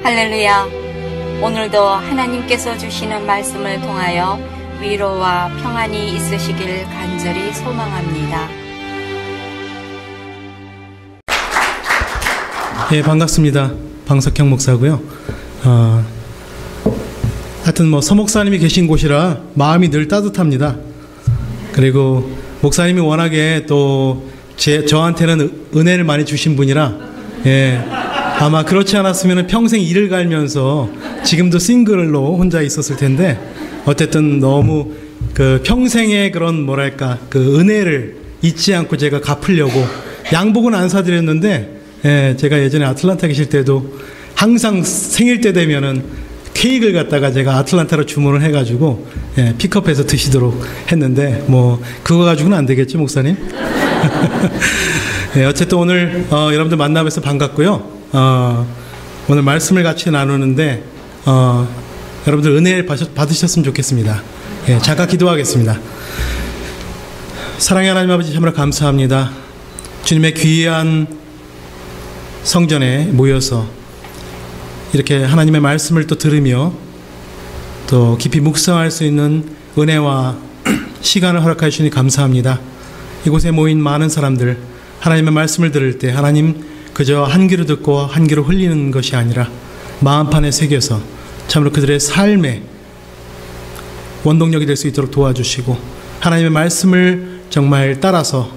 할렐루야. 오늘도 하나님께서 주시는 말씀을 통하여 위로와 평안이 있으시길 간절히 소망합니다. 예, 반갑습니다. 방석형 목사고요. 하여튼 서 목사님이 계신 곳이라 마음이 늘 따뜻합니다. 그리고 목사님이 워낙에 또 저한테는 은혜를 많이 주신 분이라, 예, 아마 그렇지 않았으면 평생 일을 갈면서 지금도 싱글로 혼자 있었을 텐데, 어쨌든 너무 그 평생의 그런 그 은혜를 잊지 않고 제가 갚으려고 양복은 안 사드렸는데, 예, 제가 예전에 아틀란타 계실 때도 항상 생일 때 되면은 케이크를 갖다가 제가 아틀란타로 주문을 해가지고, 예, 픽업해서 드시도록 했는데, 그거 가지고는 안 되겠죠, 목사님? 예, 어쨌든 오늘 여러분들 만나면서 반갑고요. 오늘 말씀을 같이 나누는데 여러분들 은혜를 받으셨으면 좋겠습니다. 예, 잠깐 기도하겠습니다. 사랑의 하나님 아버지, 참으로 감사합니다. 주님의 귀한 성전에 모여서 이렇게 하나님의 말씀을 또 들으며 또 깊이 묵상할 수 있는 은혜와 시간을 허락하여 주시니 감사합니다. 이곳에 모인 많은 사람들, 하나님의 말씀을 들을 때 하나님 그저 한 귀로 듣고 한 귀로 흘리는 것이 아니라 마음판에 새겨서 참으로 그들의 삶의 원동력이 될 수 있도록 도와주시고, 하나님의 말씀을 정말 따라서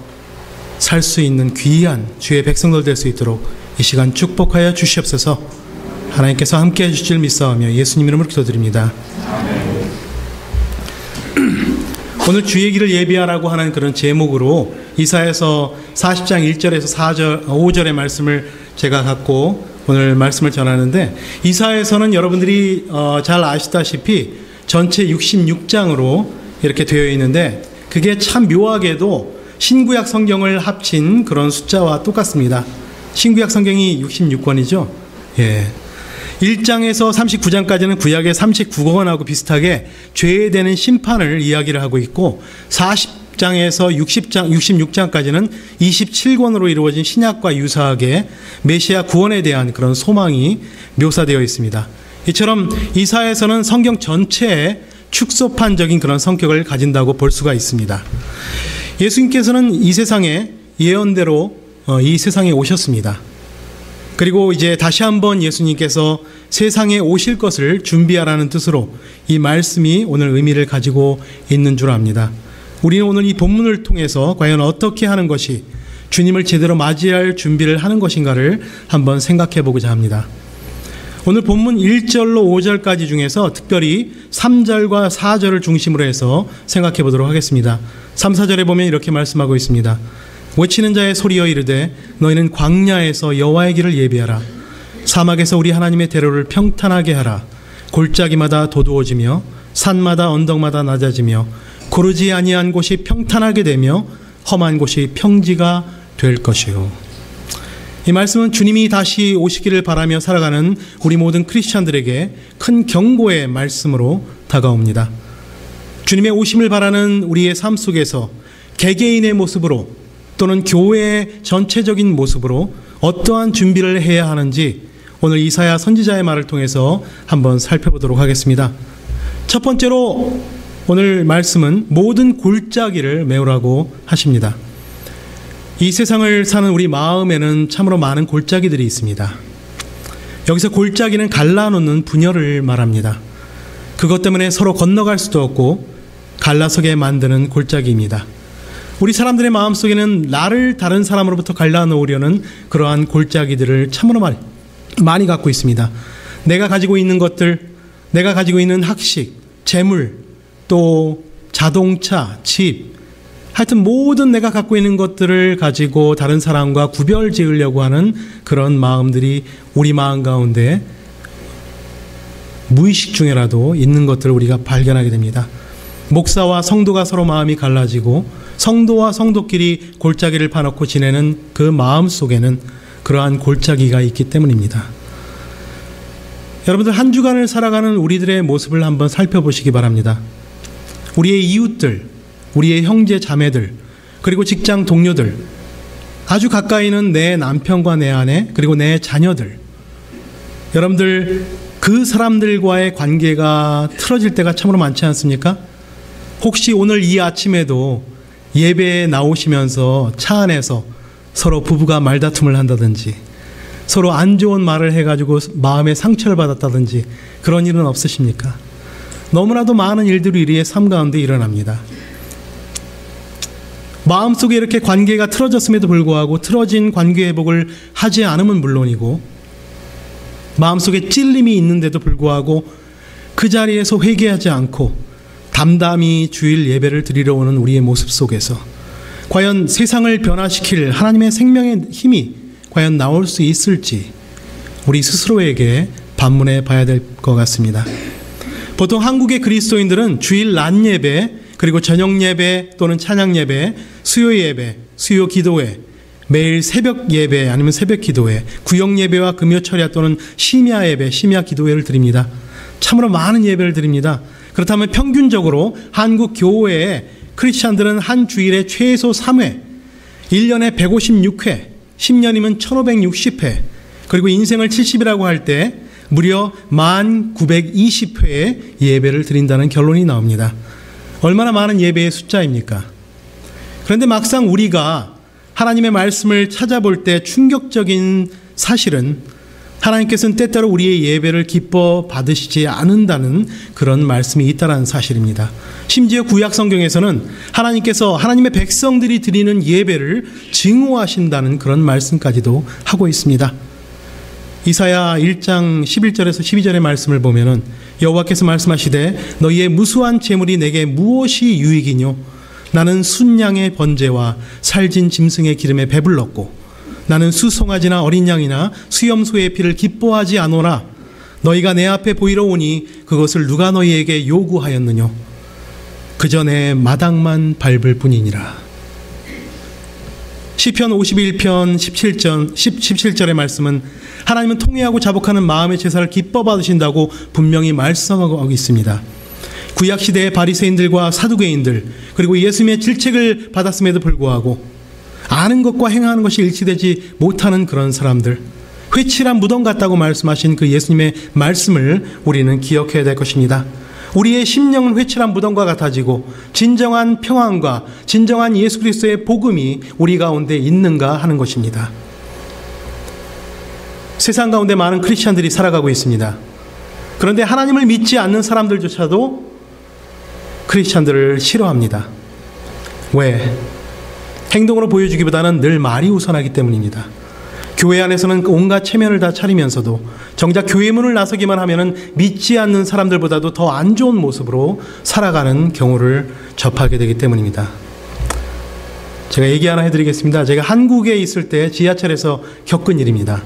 살 수 있는 귀한 주의 백성들 될 수 있도록 이 시간 축복하여 주시옵소서. 하나님께서 함께해 주실 줄 믿사오며 예수님 이름으로 기도드립니다. 오늘 주의 길을 예비하라고 하는 그런 제목으로 이사야서 40장 1절에서 5절의 말씀을 제가 갖고 오늘 말씀을 전하는데, 이사야서는 여러분들이 잘 아시다시피 전체 66장으로 이렇게 되어 있는데, 그게 참 묘하게도 신구약 성경을 합친 그런 숫자와 똑같습니다. 신구약 성경이 66권이죠. 예. 1장에서 39장까지는 구약의 39권하고 비슷하게 죄에 대한 심판을 이야기를 하고 있고, 40장에서 66장까지는 27권으로 이루어진 신약과 유사하게 메시아 구원에 대한 그런 소망이 묘사되어 있습니다. 이처럼 이사야서는 성경 전체에 축소판적인 그런 성격을 가진다고 볼 수가 있습니다. 예수님께서는 이 세상에 예언대로 이 세상에 오셨습니다. 그리고 이제 다시 한번 예수님께서 세상에 오실 것을 준비하라는 뜻으로 이 말씀이 오늘 의미를 가지고 있는 줄 압니다. 우리는 오늘 이 본문을 통해서 과연 어떻게 하는 것이 주님을 제대로 맞이할 준비를 하는 것인가를 한번 생각해 보고자 합니다. 오늘 본문 1절로 5절까지 중에서 특별히 3절과 4절을 중심으로 해서 생각해 보도록 하겠습니다. 3, 4절에 보면 이렇게 말씀하고 있습니다. 외치는 자의 소리여 이르되 너희는 광야에서 여호와의 길을 예비하라. 사막에서 우리 하나님의 대로를 평탄하게 하라. 골짜기마다 도두어지며 산마다 언덕마다 낮아지며 고르지 아니한 곳이 평탄하게 되며 험한 곳이 평지가 될 것이요. 이 말씀은 주님이 다시 오시기를 바라며 살아가는 우리 모든 크리스찬들에게 큰 경고의 말씀으로 다가옵니다. 주님의 오심을 바라는 우리의 삶 속에서 개개인의 모습으로 또는 교회의 전체적인 모습으로 어떠한 준비를 해야 하는지 오늘 이사야 선지자의 말을 통해서 한번 살펴보도록 하겠습니다. 첫 번째로 오늘 말씀은 모든 골짜기를 메우라고 하십니다. 이 세상을 사는 우리 마음에는 참으로 많은 골짜기들이 있습니다. 여기서 골짜기는 갈라놓는 분열을 말합니다. 그것 때문에 서로 건너갈 수도 없고 갈라서게 만드는 골짜기입니다. 우리 사람들의 마음속에는 나를 다른 사람으로부터 갈라놓으려는 그러한 골짜기들을 참으로 많이 갖고 있습니다. 내가 가지고 있는 것들, 내가 가지고 있는 학식, 재물, 또 자동차, 집, 하여튼 모든 내가 갖고 있는 것들을 가지고 다른 사람과 구별 지으려고 하는 그런 마음들이 우리 마음 가운데 무의식 중에라도 있는 것들을 우리가 발견하게 됩니다. 목사와 성도가 서로 마음이 갈라지고 성도와 성도끼리 골짜기를 파놓고 지내는 그 마음 속에는 그러한 골짜기가 있기 때문입니다. 여러분들 한 주간을 살아가는 우리들의 모습을 한번 살펴보시기 바랍니다. 우리의 이웃들, 우리의 형제 자매들, 그리고 직장 동료들, 아주 가까이는 내 남편과 내 아내, 그리고 내 자녀들, 여러분들 그 사람들과의 관계가 틀어질 때가 참으로 많지 않습니까? 혹시 오늘 이 아침에도 예배에 나오시면서 차 안에서 서로 부부가 말다툼을 한다든지 서로 안 좋은 말을 해가지고 마음에 상처를 받았다든지 그런 일은 없으십니까? 너무나도 많은 일들이 우리의 삶 가운데 일어납니다. 마음속에 이렇게 관계가 틀어졌음에도 불구하고 틀어진 관계 회복을 하지 않으면 물론이고 마음속에 찔림이 있는데도 불구하고 그 자리에서 회개하지 않고 담담히 주일 예배를 드리러 오는 우리의 모습 속에서 과연 세상을 변화시킬 하나님의 생명의 힘이 과연 나올 수 있을지 우리 스스로에게 반문해 봐야 될 것 같습니다. 보통 한국의 그리스도인들은 주일 낮 예배, 그리고 저녁 예배 또는 찬양 예배, 수요 예배, 수요 기도회, 매일 새벽 예배 아니면 새벽 기도회, 구역 예배와 금요 철야 또는 심야 예배, 심야 기도회를 드립니다. 참으로 많은 예배를 드립니다. 그렇다면 평균적으로 한국 교회의 크리스찬들은 한 주일에 최소 3회, 1년에 156회, 10년이면 1560회, 그리고 인생을 70이라고 할 때 무려 1920회의 예배를 드린다는 결론이 나옵니다. 얼마나 많은 예배의 숫자입니까? 그런데 막상 우리가 하나님의 말씀을 찾아볼 때 충격적인 사실은 하나님께서는 때때로 우리의 예배를 기뻐 받으시지 않는다는 그런 말씀이 있다는 사실입니다. 심지어 구약 성경에서는 하나님께서 하나님의 백성들이 드리는 예배를 증오하신다는 그런 말씀까지도 하고 있습니다. 이사야 1장 11절에서 12절의 말씀을 보면은 여호와께서 말씀하시되 너희의 무수한 재물이 내게 무엇이 유익이뇨? 나는 순양의 번제와 살진 짐승의 기름에 배불렀고 나는 수송아지나 어린 양이나 수염소의 피를 기뻐하지 않노라. 너희가 내 앞에 보이러 오니 그것을 누가 너희에게 요구하였느뇨? 그저 내 마당만 밟을 뿐이니라. 시편 51편 17절의 말씀은 하나님은 통회하고 자복하는 마음의 제사를 기뻐 받으신다고 분명히 말씀하고 있습니다. 구약시대의 바리새인들과 사두개인들 그리고 예수님의 질책을 받았음에도 불구하고 아는 것과 행하는 것이 일치되지 못하는 그런 사람들, 회칠한 무덤 같다고 말씀하신 그 예수님의 말씀을 우리는 기억해야 될 것입니다. 우리의 심령은 회칠한 무덤과 같아지고 진정한 평안과 진정한 예수 그리스도의 복음이 우리 가운데 있는가 하는 것입니다. 세상 가운데 많은 크리스찬들이 살아가고 있습니다. 그런데 하나님을 믿지 않는 사람들조차도 크리스찬들을 싫어합니다. 왜? 행동으로 보여주기보다는 늘 말이 우선하기 때문입니다. 교회 안에서는 온갖 체면을 다 차리면서도 정작 교회 문을 나서기만 하면은 믿지 않는 사람들보다도 더 안 좋은 모습으로 살아가는 경우를 접하게 되기 때문입니다. 제가 얘기 하나 해드리겠습니다. 제가 한국에 있을 때 지하철에서 겪은 일입니다.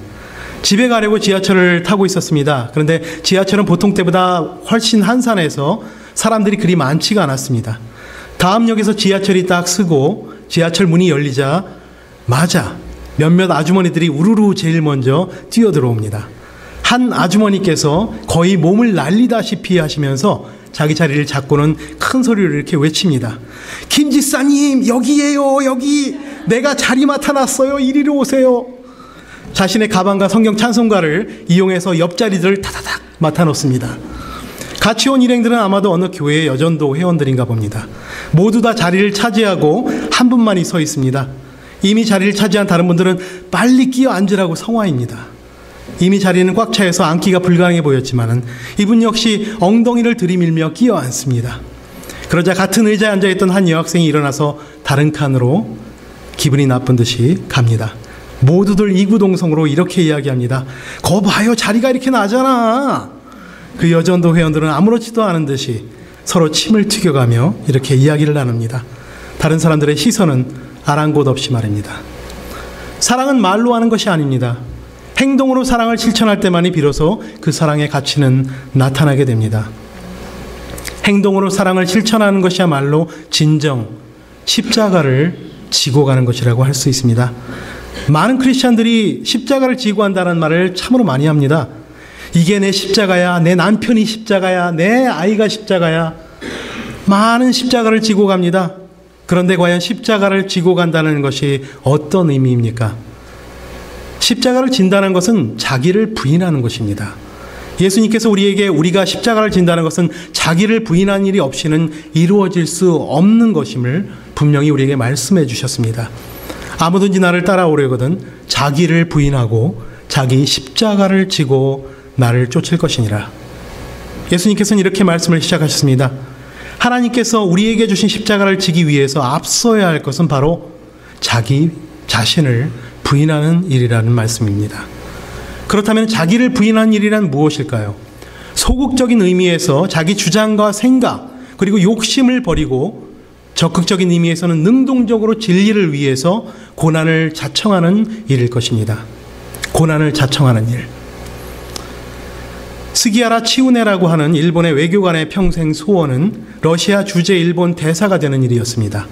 집에 가려고 지하철을 타고 있었습니다. 그런데 지하철은 보통 때보다 훨씬 한산해서 사람들이 그리 많지가 않았습니다. 다음 역에서 지하철이 딱 서고 지하철 문이 열리자마자 몇몇 아주머니들이 우르르 제일 먼저 뛰어들어옵니다. 한 아주머니께서 거의 몸을 날리다시피 하시면서 자기 자리를 잡고는 큰 소리로 이렇게 외칩니다. 김지사님, 여기에요, 여기. 내가 자리 맡아놨어요. 이리로 오세요. 자신의 가방과 성경 찬송가를 이용해서 옆자리들을 타다닥 맡아놓습니다. 같이 온 일행들은 아마도 어느 교회의 여전도 회원들인가 봅니다. 모두 다 자리를 차지하고 한 분만이 서 있습니다. 이미 자리를 차지한 다른 분들은 빨리 끼어 앉으라고 성화입니다. 이미 자리는 꽉 차여서 앉기가 불가능해 보였지만 이분 역시 엉덩이를 들이밀며 끼어 앉습니다. 그러자 같은 의자에 앉아있던 한 여학생이 일어나서 다른 칸으로 기분이 나쁜 듯이 갑니다. 모두들 이구동성으로 이렇게 이야기합니다. 거 봐요, 자리가 이렇게 나잖아. 그 여전도 회원들은 아무렇지도 않은 듯이 서로 침을 튀겨가며 이렇게 이야기를 나눕니다. 다른 사람들의 시선은 아랑곳 없이 말입니다. 사랑은 말로 하는 것이 아닙니다. 행동으로 사랑을 실천할 때만이 비로소 그 사랑의 가치는 나타나게 됩니다. 행동으로 사랑을 실천하는 것이야말로 진정 십자가를 지고 가는 것이라고 할 수 있습니다. 많은 크리스찬들이 십자가를 지고 한다는 말을 참으로 많이 합니다. 이게 내 십자가야, 내 남편이 십자가야, 내 아이가 십자가야. 많은 십자가를 지고 갑니다. 그런데 과연 십자가를 지고 간다는 것이 어떤 의미입니까? 십자가를 진다는 것은 자기를 부인하는 것입니다. 예수님께서 우리에게 우리가 십자가를 진다는 것은 자기를 부인한 일이 없이는 이루어질 수 없는 것임을 분명히 우리에게 말씀해 주셨습니다. 아무든지 나를 따라오려거든 자기를 부인하고 자기 십자가를 지고 나를 쫓을 것이니라. 예수님께서는 이렇게 말씀을 시작하셨습니다. 하나님께서 우리에게 주신 십자가를 지기 위해서 앞서야 할 것은 바로 자기 자신을 부인하는 일이라는 말씀입니다. 그렇다면 자기를 부인하는 일이란 무엇일까요? 소극적인 의미에서 자기 주장과 생각 그리고 욕심을 버리고 적극적인 의미에서는 능동적으로 진리를 위해서 고난을 자청하는 일일 것입니다. 고난을 자청하는 일. 스기하라 치우네라고 하는 일본의 외교관의 평생 소원은 러시아 주재 일본 대사가 되는 일이었습니다.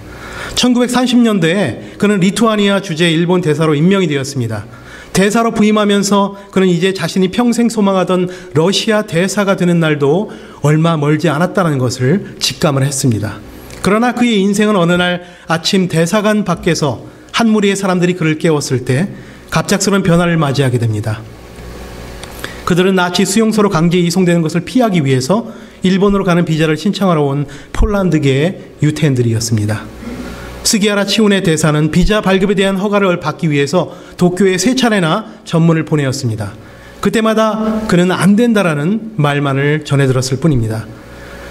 1930년대에 그는 리투아니아 주재 일본 대사로 임명이 되었습니다. 대사로 부임하면서 그는 이제 자신이 평생 소망하던 러시아 대사가 되는 날도 얼마 멀지 않았다는 것을 직감을 했습니다. 그러나 그의 인생은 어느 날 아침 대사관 밖에서 한 무리의 사람들이 그를 깨웠을 때 갑작스러운 변화를 맞이하게 됩니다. 그들은 나치 수용소로 강제 이송되는 것을 피하기 위해서 일본으로 가는 비자를 신청하러 온 폴란드계의 유태인들이었습니다. 스기하라 치우네 대사는 비자 발급에 대한 허가를 받기 위해서 도쿄에 3차례나 전문을 보내었습니다. 그때마다 그는 안 된다라는 말만을 전해 들었을 뿐입니다.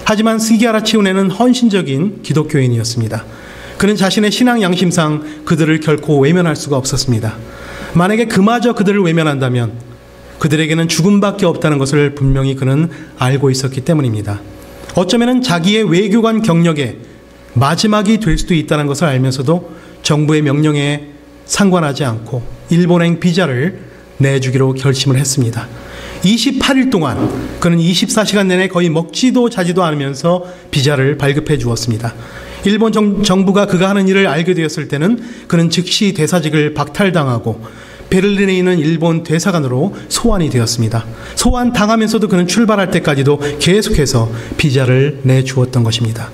하지만 스기하라 치우네는 헌신적인 기독교인이었습니다. 그는 자신의 신앙 양심상 그들을 결코 외면할 수가 없었습니다. 만약에 그마저 그들을 외면한다면 그들에게는 죽음밖에 없다는 것을 분명히 그는 알고 있었기 때문입니다. 어쩌면 자기의 외교관 경력에 마지막이 될 수도 있다는 것을 알면서도 정부의 명령에 상관하지 않고 일본행 비자를 내주기로 결심을 했습니다. 28일 동안 그는 24시간 내내 거의 먹지도 자지도 않으면서 비자를 발급해 주었습니다. 일본 정부가 그가 하는 일을 알게 되었을 때는 그는 즉시 대사직을 박탈당하고 베를린에 있는 일본 대사관으로 소환이 되었습니다. 소환당하면서도 그는 출발할 때까지도 계속해서 비자를 내주었던 것입니다.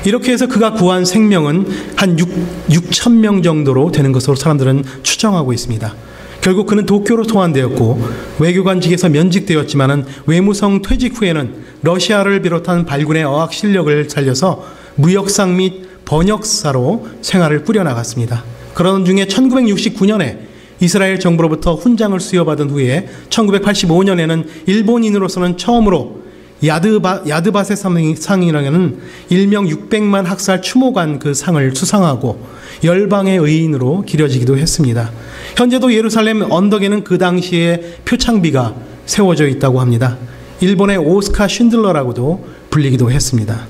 이렇게 해서 그가 구한 생명은 한 6천 명 정도로 되는 것으로 사람들은 추정하고 있습니다. 결국 그는 도쿄로 소환되었고 외교관직에서 면직되었지만 외무성 퇴직 후에는 러시아를 비롯한 발군의 어학 실력을 살려서 무역상 및 번역사로 생활을 꾸려나갔습니다. 그러던 중에 1969년에 이스라엘 정부로부터 훈장을 수여받은 후에 1985년에는 일본인으로서는 처음으로 야드바세 상이라는 일명 600만 학살 추모관 그 상을 수상하고 열방의 의인으로 기려지기도 했습니다. 현재도 예루살렘 언덕에는 그 당시에 표창비가 세워져 있다고 합니다. 일본의 오스카 쉰들러라고도 불리기도 했습니다.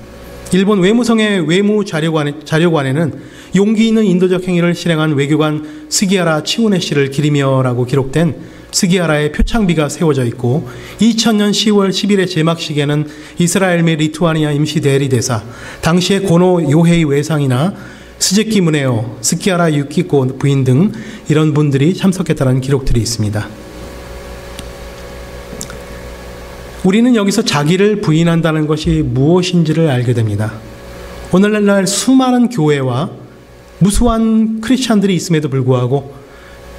일본 외무성의 외무 자료관에는 용기 있는 인도적 행위를 실행한 외교관 스기하라 치우네 씨를 기리며라고 기록된 스기하라의 표창비가 세워져 있고 2000년 10월 10일의 제막식에는 이스라엘 및 리투아니아 임시 대리대사, 당시의 고노 요헤이 외상이나 스즈키 무네오, 스기하라 유키코 부인 등 이런 분들이 참석했다는 기록들이 있습니다. 우리는 여기서 자기를 부인한다는 것이 무엇인지를 알게 됩니다. 오늘날 수많은 교회와 무수한 크리스찬들이 있음에도 불구하고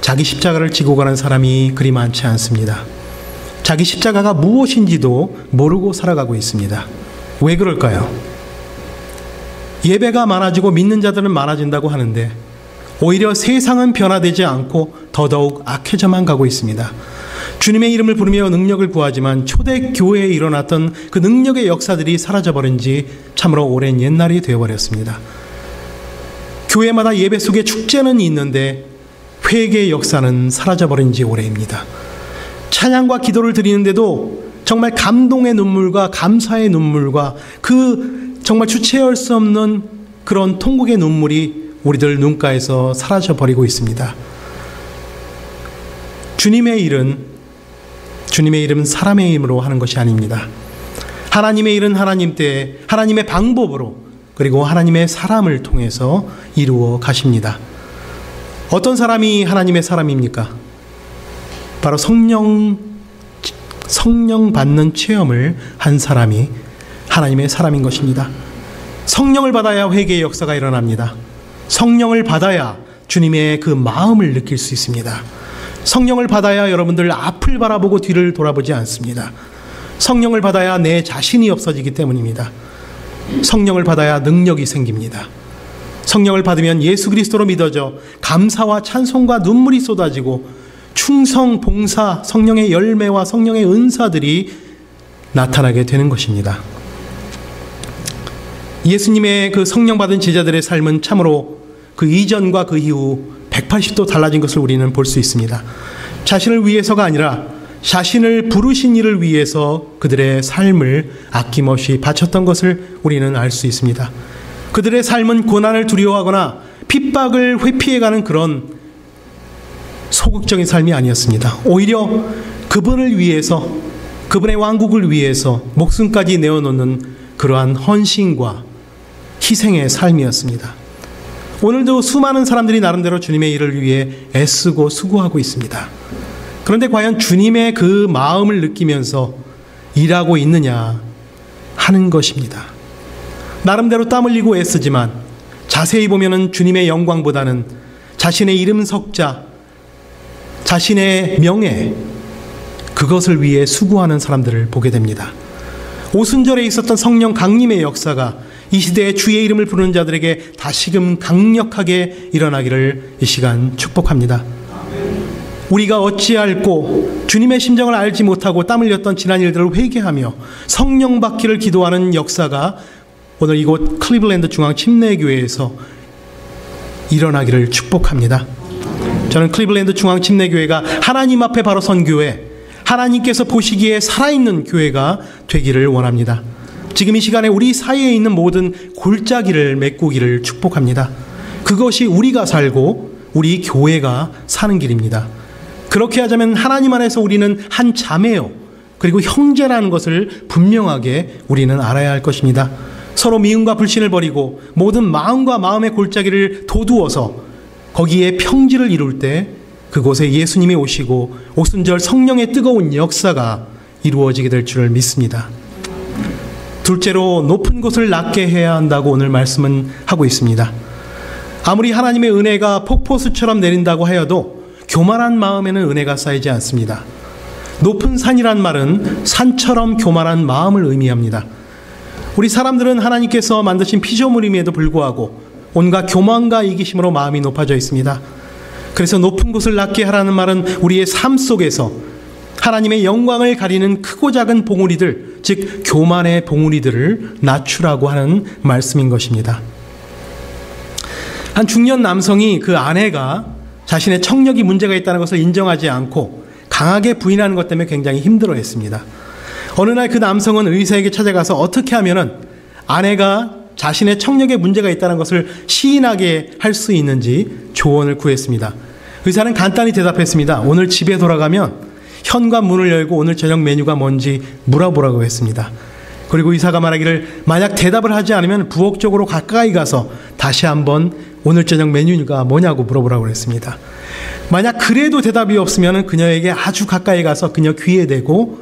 자기 십자가를 지고 가는 사람이 그리 많지 않습니다. 자기 십자가가 무엇인지도 모르고 살아가고 있습니다. 왜 그럴까요? 예배가 많아지고 믿는 자들은 많아진다고 하는데 오히려 세상은 변화되지 않고 더더욱 악해져만 가고 있습니다. 주님의 이름을 부르며 능력을 구하지만 초대 교회에 일어났던 그 능력의 역사들이 사라져버린 지 참으로 오랜 옛날이 되어버렸습니다. 교회마다 예배 속에 축제는 있는데 회개의 역사는 사라져버린 지 오래입니다. 찬양과 기도를 드리는데도 정말 감동의 눈물과 감사의 눈물과 그 정말 주체할 수 없는 그런 통곡의 눈물이 우리들 눈가에서 사라져버리고 있습니다. 주님의 일은 사람의 힘으로 하는 것이 아닙니다. 하나님의 일은 하나님 때 하나님의 방법으로 그리고 하나님의 사람을 통해서 이루어 가십니다. 어떤 사람이 하나님의 사람입니까? 바로 성령 받는 체험을 한 사람이 하나님의 사람인 것입니다. 성령을 받아야 회개의 역사가 일어납니다. 성령을 받아야 주님의 그 마음을 느낄 수 있습니다. 성령을 받아야 여러분들 앞을 바라보고 뒤를 돌아보지 않습니다. 성령을 받아야 내 자신이 없어지기 때문입니다. 성령을 받아야 능력이 생깁니다. 성령을 받으면 예수 그리스도로 믿어져 감사와 찬송과 눈물이 쏟아지고 충성, 봉사, 성령의 열매와 성령의 은사들이 나타나게 되는 것입니다. 예수님의 그 성령 받은 제자들의 삶은 참으로 그 이전과 그 이후 180도 달라진 것을 우리는 볼 수 있습니다. 자신을 위해서가 아니라 자신을 부르신 이를 위해서 그들의 삶을 아낌없이 바쳤던 것을 우리는 알 수 있습니다. 그들의 삶은 고난을 두려워하거나 핍박을 회피해가는 그런 소극적인 삶이 아니었습니다. 오히려 그분을 위해서, 그분의 왕국을 위해서 목숨까지 내어놓는 그러한 헌신과 희생의 삶이었습니다. 오늘도 수많은 사람들이 나름대로 주님의 일을 위해 애쓰고 수고하고 있습니다. 그런데 과연 주님의 그 마음을 느끼면서 일하고 있느냐 하는 것입니다. 나름대로 땀 흘리고 애쓰지만 자세히 보면은 주님의 영광보다는 자신의 이름 석자, 자신의 명예, 그것을 위해 수고하는 사람들을 보게 됩니다. 오순절에 있었던 성령 강림의 역사가 이 시대에 주의 이름을 부르는 자들에게 다시금 강력하게 일어나기를 이 시간 축복합니다. 우리가 어찌할꼬 주님의 심정을 알지 못하고 땀 흘렸던 지난 일들을 회개하며 성령 받기를 기도하는 역사가 오늘 이곳 클리블랜드 중앙 침례교회에서 일어나기를 축복합니다. 저는 클리블랜드 중앙 침례교회가 하나님 앞에 바로 선 교회, 하나님께서 보시기에 살아있는 교회가 되기를 원합니다. 지금 이 시간에 우리 사이에 있는 모든 골짜기를 메꾸기를 축복합니다. 그것이 우리가 살고 우리 교회가 사는 길입니다. 그렇게 하자면 하나님 안에서 우리는 한 자매요, 그리고 형제라는 것을 분명하게 우리는 알아야 할 것입니다. 서로 미움과 불신을 버리고 모든 마음과 마음의 골짜기를 도두어서 거기에 평지를 이룰 때 그곳에 예수님이 오시고 오순절 성령의 뜨거운 역사가 이루어지게 될 줄을 믿습니다. 둘째로 높은 곳을 낮게 해야 한다고 오늘 말씀은 하고 있습니다. 아무리 하나님의 은혜가 폭포수처럼 내린다고 하여도 교만한 마음에는 은혜가 쌓이지 않습니다. 높은 산이란 말은 산처럼 교만한 마음을 의미합니다. 우리 사람들은 하나님께서 만드신 피조물임에도 불구하고 온갖 교만과 이기심으로 마음이 높아져 있습니다. 그래서 높은 곳을 낮게 하라는 말은 우리의 삶 속에서 하나님의 영광을 가리는 크고 작은 봉우리들, 즉 교만의 봉우리들을 낮추라고 하는 말씀인 것입니다. 한 중년 남성이 그 아내가 자신의 청력이 문제가 있다는 것을 인정하지 않고 강하게 부인하는 것 때문에 굉장히 힘들어했습니다. 어느 날 그 남성은 의사에게 찾아가서 어떻게 하면은 아내가 자신의 청력에 문제가 있다는 것을 시인하게 할 수 있는지 조언을 구했습니다. 의사는 간단히 대답했습니다. 오늘 집에 돌아가면 현관문을 열고 오늘 저녁 메뉴가 뭔지 물어보라고 했습니다. 그리고 의사가 말하기를 만약 대답을 하지 않으면 부엌 쪽으로 가까이 가서 다시 한번 오늘 저녁 메뉴가 뭐냐고 물어보라고 했습니다. 만약 그래도 대답이 없으면 그녀에게 아주 가까이 가서 그녀 귀에 대고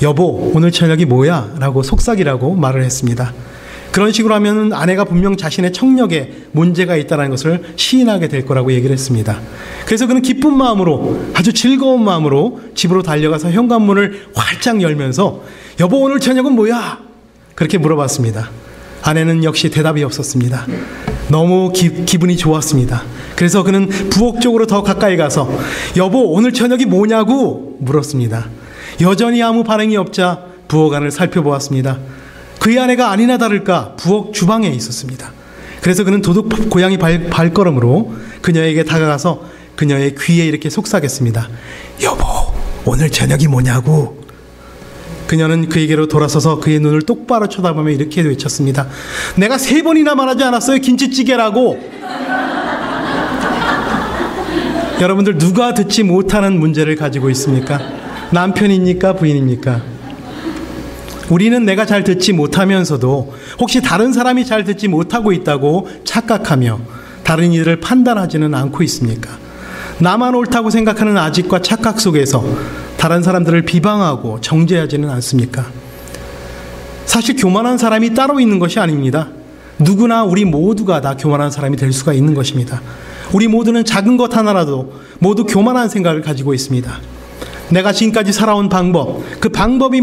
여보 오늘 저녁이 뭐야? 라고 속삭이라고 말을 했습니다. 그런 식으로 하면 아내가 분명 자신의 청력에 문제가 있다는 것을 시인하게 될 거라고 얘기를 했습니다. 그래서 그는 기쁜 마음으로, 아주 즐거운 마음으로 집으로 달려가서 현관문을 활짝 열면서 여보 오늘 저녁은 뭐야? 그렇게 물어봤습니다. 아내는 역시 대답이 없었습니다. 너무 기분이 좋았습니다. 그래서 그는 부엌 쪽으로 더 가까이 가서 여보 오늘 저녁이 뭐냐고 물었습니다. 여전히 아무 반응이 없자 부엌 안을 살펴보았습니다. 그의 아내가 아니나 다를까 부엌 주방에 있었습니다. 그래서 그는 도둑 고양이 발걸음으로 그녀에게 다가가서 그녀의 귀에 이렇게 속삭였습니다. 여보 오늘 저녁이 뭐냐고. 그녀는 그에게로 돌아서서 그의 눈을 똑바로 쳐다보며 이렇게 외쳤습니다. 내가 3번이나 말하지 않았어요? 김치찌개라고. 여러분들 누가 듣지 못하는 문제를 가지고 있습니까? 남편입니까? 부인입니까? 우리는 내가 잘 듣지 못하면서도 혹시 다른 사람이 잘 듣지 못하고 있다고 착각하며 다른 이들을 판단하지는 않고 있습니까? 나만 옳다고 생각하는 아집과 착각 속에서 다른 사람들을 비방하고 정죄하지는 않습니까? 사실 교만한 사람이 따로 있는 것이 아닙니다. 누구나 우리 모두가 다 교만한 사람이 될 수가 있는 것입니다. 우리 모두는 작은 것 하나라도 모두 교만한 생각을 가지고 있습니다. 내가 지금까지 살아온 방법, 그 방법이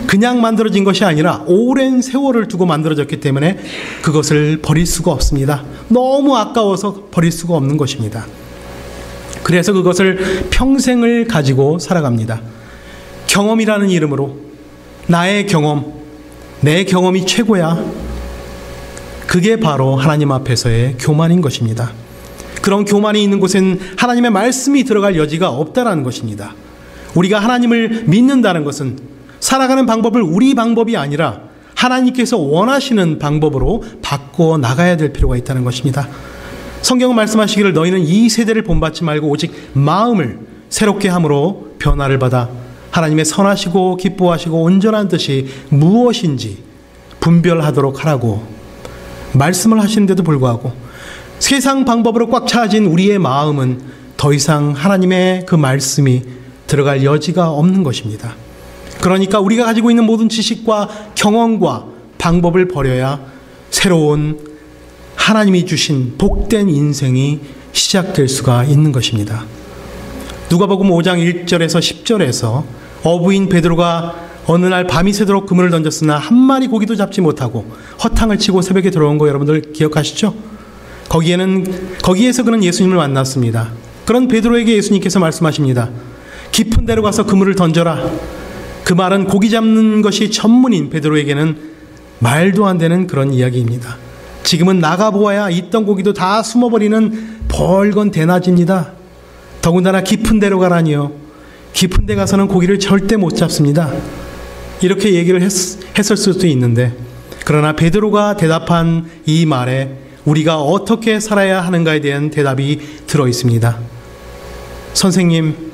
그냥 만들어진 것이 아니라 오랜 세월을 두고 만들어졌기 때문에 그것을 버릴 수가 없습니다. 너무 아까워서 버릴 수가 없는 것입니다. 그래서 그것을 평생을 가지고 살아갑니다. 경험이라는 이름으로 나의 경험, 내 경험이 최고야. 그게 바로 하나님 앞에서의 교만인 것입니다. 그런 교만이 있는 곳엔 하나님의 말씀이 들어갈 여지가 없다라는 것입니다. 우리가 하나님을 믿는다는 것은 살아가는 방법을 우리 방법이 아니라 하나님께서 원하시는 방법으로 바꿔 나가야 될 필요가 있다는 것입니다. 성경은 말씀하시기를 너희는 이 세대를 본받지 말고 오직 마음을 새롭게 함으로 변화를 받아 하나님의 선하시고 기뻐하시고 온전한 뜻이 무엇인지 분별하도록 하라고 말씀을 하시는데도 불구하고 세상 방법으로 꽉 차진 우리의 마음은 더 이상 하나님의 그 말씀이 들어갈 여지가 없는 것입니다. 그러니까 우리가 가지고 있는 모든 지식과 경험과 방법을 버려야 새로운 하나님이 주신 복된 인생이 시작될 수가 있는 것입니다. 누가복음 5장 1절에서 10절에서 어부인 베드로가 어느 날 밤이 새도록 그물을 던졌으나 한 마리 고기도 잡지 못하고 허탕을 치고 새벽에 들어온 거 여러분들 기억하시죠? 거기에서 그는 예수님을 만났습니다. 그런 베드로에게 예수님께서 말씀하십니다. 깊은 데로 가서 그물을 던져라. 그 말은 고기 잡는 것이 전문인 베드로에게는 말도 안 되는 그런 이야기입니다. 지금은 나가보아야 있던 고기도 다 숨어버리는 벌건 대낮입니다. 더군다나 깊은 데로 가라니요. 깊은 데 가서는 고기를 절대 못 잡습니다. 이렇게 얘기를 했을 수도 있는데 그러나 베드로가 대답한 이 말에 우리가 어떻게 살아야 하는가에 대한 대답이 들어 있습니다. 선생님,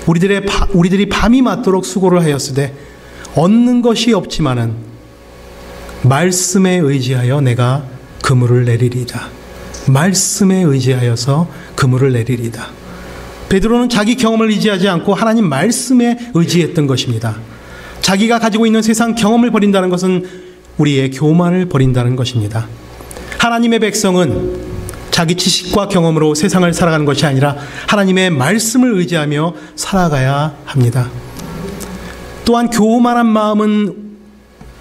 우리들이 밤이 맞도록 수고를 하였으되 얻는 것이 없지만은 말씀에 의지하여 내가 그물을 내리리다. 말씀에 의지하여서 그물을 내리리다. 베드로는 자기 경험을 의지하지 않고 하나님 말씀에 의지했던 것입니다. 자기가 가지고 있는 세상 경험을 버린다는 것은 우리의 교만을 버린다는 것입니다. 하나님의 백성은 자기 지식과 경험으로 세상을 살아가는 것이 아니라 하나님의 말씀을 의지하며 살아가야 합니다. 또한 교만한 마음은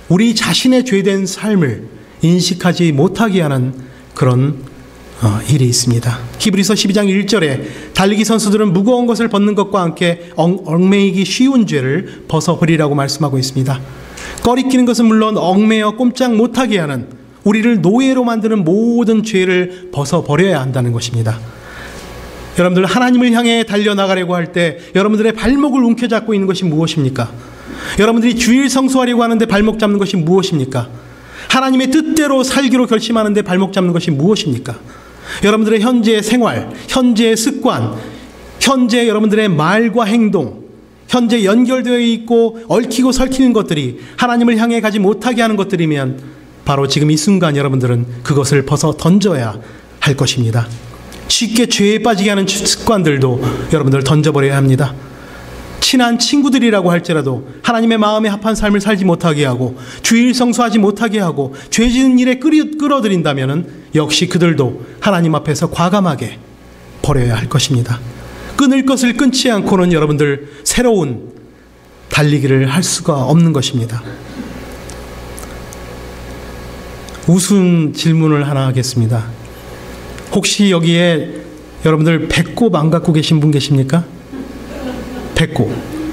우리 자신의 죄된 삶을 인식하지 못하게 하는 그런 일이 있습니다. 히브리서 12장 1절에 달리기 선수들은 무거운 것을 벗는 것과 함께 얽매이기 쉬운 죄를 벗어버리라고 말씀하고 있습니다. 꺼리끼는 것은 물론 얽매여 꼼짝 못하게 하는 우리를 노예로 만드는 모든 죄를 벗어버려야 한다는 것입니다. 여러분들 하나님을 향해 달려나가려고 할 때 여러분들의 발목을 움켜잡고 있는 것이 무엇입니까? 여러분들이 주일 성수하려고 하는데 발목 잡는 것이 무엇입니까? 하나님의 뜻대로 살기로 결심하는데 발목 잡는 것이 무엇입니까? 여러분들의 현재의 생활, 현재의 습관, 현재 여러분들의 말과 행동, 현재 연결되어 있고 얽히고 설키는 것들이 하나님을 향해 가지 못하게 하는 것들이면 바로 지금 이 순간 여러분들은 그것을 벗어 던져야 할 것입니다. 쉽게 죄에 빠지게 하는 습관들도 여러분들 던져버려야 합니다. 친한 친구들이라고 할지라도 하나님의 마음에 합한 삶을 살지 못하게 하고 주일 성수하지 못하게 하고 죄 짓는 일에 끌어들인다면 역시 그들도 하나님 앞에서 과감하게 버려야 할 것입니다. 끊을 것을 끊지 않고는 여러분들 새로운 달리기를 할 수가 없는 것입니다. 우스운 질문을 하나 하겠습니다. 혹시 여기에 여러분들 배꼽 안 갖고 계신 분 계십니까? 배꼽.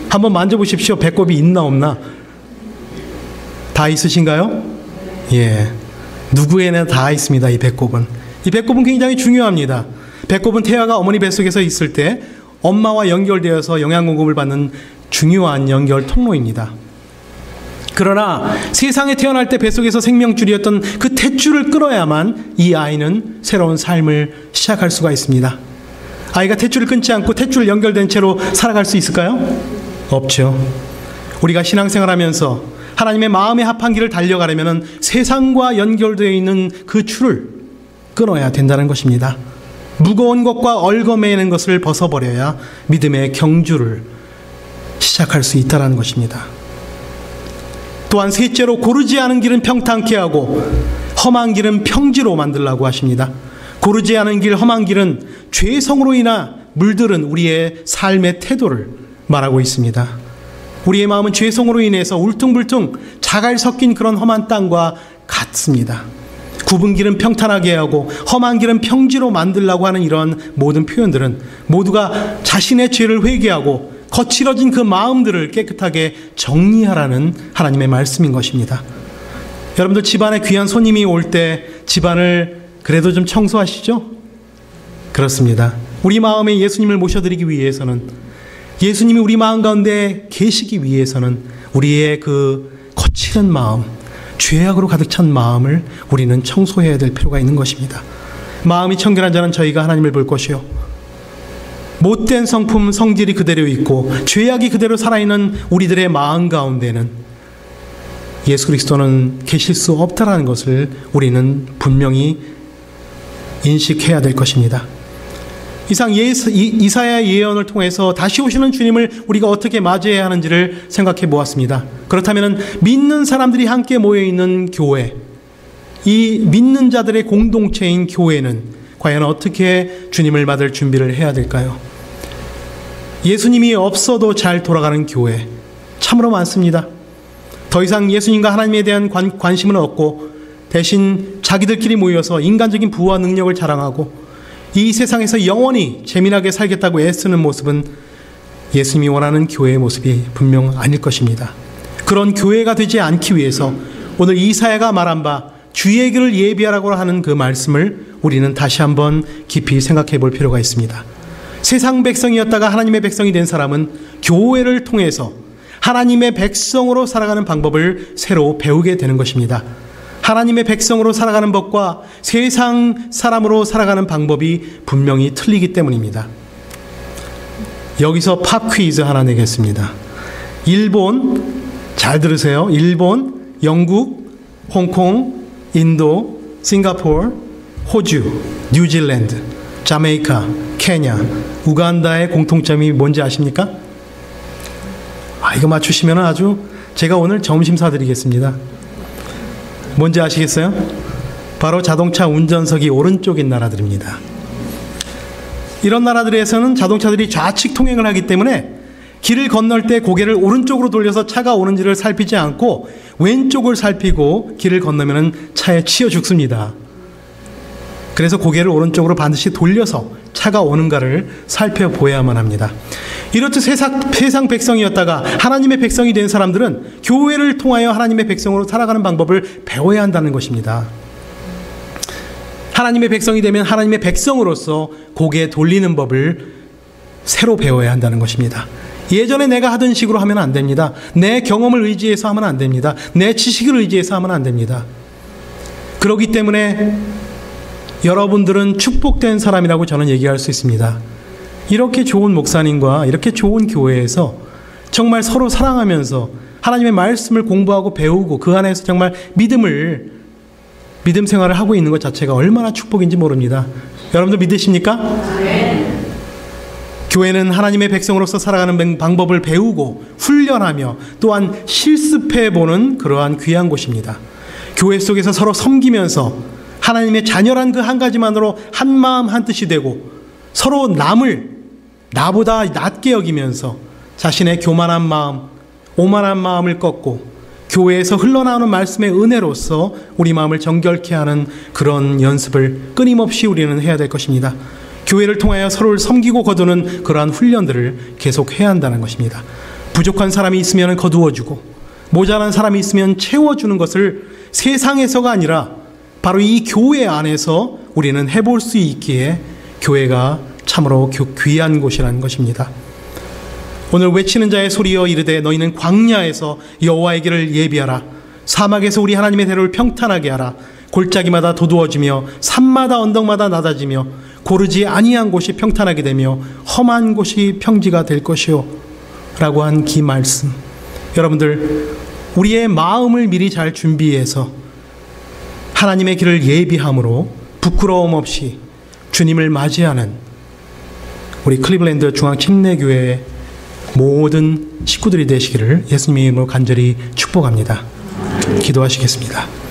한번 만져보십시오. 배꼽이 있나 없나? 다 있으신가요? 예. 누구에나 다 있습니다. 이 배꼽은. 이 배꼽은 굉장히 중요합니다. 배꼽은 태아가 어머니 뱃속에서 있을 때 엄마와 연결되어서 영양 공급을 받는 중요한 연결 통로입니다. 그러나 세상에 태어날 때 뱃속에서 생명줄이었던 그 탯줄을 끊어야만 이 아이는 새로운 삶을 시작할 수가 있습니다. 아이가 탯줄을 끊지 않고 탯줄 연결된 채로 살아갈 수 있을까요? 없죠. 우리가 신앙생활하면서 하나님의 마음에 합한 길을 달려가려면 세상과 연결되어 있는 그 줄을 끊어야 된다는 것입니다. 무거운 것과 얽어매는 것을 벗어버려야 믿음의 경주를 시작할 수 있다는 것입니다. 또한 셋째로 고르지 않은 길은 평탄케 하고 험한 길은 평지로 만들라고 하십니다. 고르지 않은 길, 험한 길은 죄성으로 인하 물들은 우리의 삶의 태도를 말하고 있습니다. 우리의 마음은 죄성으로 인해서 울퉁불퉁 자갈 섞인 그런 험한 땅과 같습니다. 굽은 길은 평탄하게 하고 험한 길은 평지로 만들라고 하는 이런 모든 표현들은 모두가 자신의 죄를 회개하고 거칠어진 그 마음들을 깨끗하게 정리하라는 하나님의 말씀인 것입니다. 여러분들 집안에 귀한 손님이 올 때 집안을 그래도 좀 청소하시죠? 그렇습니다. 우리 마음에 예수님을 모셔드리기 위해서는, 예수님이 우리 마음 가운데 계시기 위해서는 우리의 그 거칠은 마음, 죄악으로 가득 찬 마음을 우리는 청소해야 될 필요가 있는 것입니다. 마음이 청결한 자는 저희가 하나님을 볼 것이요, 못된 성품 성질이 그대로 있고 죄악이 그대로 살아있는 우리들의 마음 가운데는 예수 그리스도는 계실 수 없다라는 것을 우리는 분명히 인식해야 될 것입니다. 이상 이사야의 예언을 통해서 다시 오시는 주님을 우리가 어떻게 맞이해야 하는지를 생각해 보았습니다. 그렇다면 믿는 사람들이 함께 모여있는 교회, 이 믿는 자들의 공동체인 교회는 과연 어떻게 주님을 맞을 준비를 해야 될까요? 예수님이 없어도 잘 돌아가는 교회 참으로 많습니다. 더 이상 예수님과 하나님에 대한 관심은 없고 대신 자기들끼리 모여서 인간적인 부와 능력을 자랑하고 이 세상에서 영원히 재미나게 살겠다고 애쓰는 모습은 예수님이 원하는 교회의 모습이 분명 아닐 것입니다. 그런 교회가 되지 않기 위해서 오늘 이사야가 말한 바 주의 길을 예비하라고 하는 그 말씀을 우리는 다시 한번 깊이 생각해 볼 필요가 있습니다. 세상 백성이었다가 하나님의 백성이 된 사람은 교회를 통해서 하나님의 백성으로 살아가는 방법을 새로 배우게 되는 것입니다. 하나님의 백성으로 살아가는 법과 세상 사람으로 살아가는 방법이 분명히 틀리기 때문입니다. 여기서 팝 퀴즈 하나 내겠습니다. 일본, 잘 들으세요. 일본, 영국, 홍콩, 인도, 싱가포르, 호주, 뉴질랜드, 자메이카, 케냐, 우간다의 공통점이 뭔지 아십니까? 이거 맞추시면 아주 제가 오늘 점심 사드리겠습니다. 뭔지 아시겠어요? 바로 자동차 운전석이 오른쪽인 나라들입니다. 이런 나라들에서는 자동차들이 좌측 통행을 하기 때문에 길을 건널 때 고개를 오른쪽으로 돌려서 차가 오는지를 살피지 않고 왼쪽을 살피고 길을 건너면 차에 치여 죽습니다. 그래서 고개를 오른쪽으로 반드시 돌려서 차가 오는가를 살펴보아야만 합니다. 이렇듯 세상 백성이었다가 하나님의 백성이 된 사람들은 교회를 통하여 하나님의 백성으로 살아가는 방법을 배워야 한다는 것입니다. 하나님의 백성이 되면 하나님의 백성으로서 고개 돌리는 법을 새로 배워야 한다는 것입니다. 예전에 내가 하던 식으로 하면 안 됩니다. 내 경험을 의지해서 하면 안 됩니다. 내 지식을 의지해서 하면 안 됩니다. 그렇기 때문에 여러분들은 축복된 사람이라고 저는 얘기할 수 있습니다. 이렇게 좋은 목사님과 이렇게 좋은 교회에서 정말 서로 사랑하면서 하나님의 말씀을 공부하고 배우고 그 안에서 정말 믿음 생활을 하고 있는 것 자체가 얼마나 축복인지 모릅니다. 여러분들 믿으십니까? 네. 교회는 하나님의 백성으로서 살아가는 방법을 배우고 훈련하며 또한 실습해보는 그러한 귀한 곳입니다. 교회 속에서 서로 섬기면서 하나님의 자녀란 그 한 가지만으로 한 마음 한 뜻이 되고 서로 남을 나보다 낮게 여기면서 자신의 교만한 마음, 오만한 마음을 꺾고 교회에서 흘러나오는 말씀의 은혜로서 우리 마음을 정결케 하는 그런 연습을 끊임없이 우리는 해야 될 것입니다. 교회를 통하여 서로를 섬기고 거두는 그러한 훈련들을 계속 해야 한다는 것입니다. 부족한 사람이 있으면 거두어주고 모자란 사람이 있으면 채워주는 것을 세상에서가 아니라 바로 이 교회 안에서 우리는 해볼 수 있기에 교회가 참으로 귀한 곳이라는 것입니다. 오늘 외치는 자의 소리여 이르되 너희는 광야에서 여호와의 길을 예비하라. 사막에서 우리 하나님의 대로를 평탄하게 하라. 골짜기마다 도두어지며 산마다 언덕마다 낮아지며 고르지 아니한 곳이 평탄하게 되며 험한 곳이 평지가 될 것이요 라고 한 기 말씀, 여러분들 우리의 마음을 미리 잘 준비해서 하나님의 길을 예비함으로 부끄러움 없이 주님을 맞이하는 우리 클리블랜드 중앙침례교회의 모든 식구들이 되시기를 예수님의 이름으로 간절히 축복합니다. 기도하시겠습니다.